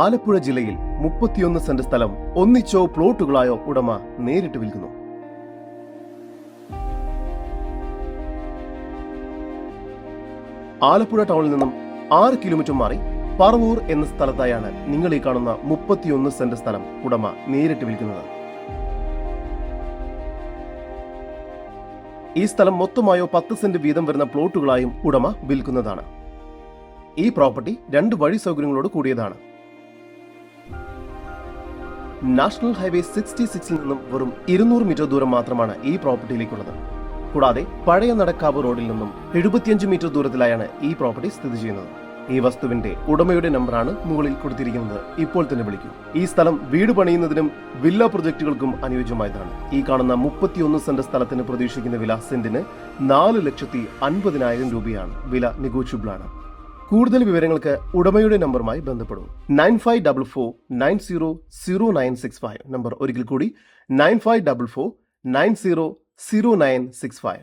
ആലപ്പുഴ ജില്ലയിൽ 31 സെന്റ് സ്ഥലം ഒന്നിച്ചോ പ്ലോട്ടുകളായോ ഉടമ നേരിട്ട് വിൽക്കുന്നു. ആലപ്പുഴ ടൗണിൽ നിന്നും 6 കിലോമീറ്റർ മാറി പറവൂർ എന്ന സ്ഥലത്തായാണ് നിങ്ങൾ ഈ കാണുന്ന 31 സെന്റ് സ്ഥലം ഉടമ നേരിട്ട് വിൽക്കുന്നത്. ഈ സ്ഥലം മൊത്തമായോ 10 സെന്റ് വീതം വരുന്ന പ്ലോട്ടുകളായും ഉടമ വിൽക്കുന്നതാണ്. ഈ പ്രോപ്പർട്ടി 2 വഴി സൗകര്യങ്ങളോട് കൂടിയതാണ്. നാഷണൽ ഹൈവേ 66 നിന്നും വെറും 200 മീറ്റർ ദൂരം മാത്രമാണ് ഈ പ്രോപ്പർട്ടിയിലേക്കുള്ളത്. കൂടാതെ പഴയ നടക്കാവ് റോഡിൽ നിന്നും 75 മീറ്റർ ദൂരത്തിലായാണ് ഈ പ്രോപ്പർട്ടി സ്ഥിതി ചെയ്യുന്നത്. ഈ വസ്തുവിന്റെ ഉടമയുടെ നമ്പറാണ് മുകളിൽ കൊടുത്തിരിക്കുന്നത്. ഇപ്പോൾ തന്നെ വിളിക്കൂ. ഈ സ്ഥലം വീട് പണിയുന്നതിനും വില്ല പ്രൊജക്ടുകൾക്കും അനുയോജ്യമായതാണ്. ഈ കാണുന്ന 31 സെന്റ് സ്ഥലത്തിന് പ്രതീക്ഷിക്കുന്ന വില സെന്റിന് 4,50,000 രൂപയാണ്. വില നെഗോഷ്യബിൾ ആണ്. കൂടുതൽ വിവരങ്ങൾക്ക് ഉടമയുടെ നമ്പറുമായി ബന്ധപ്പെടും. 9544900965 നമ്പർ ഒരിക്കൽ കൂടി 9544900965.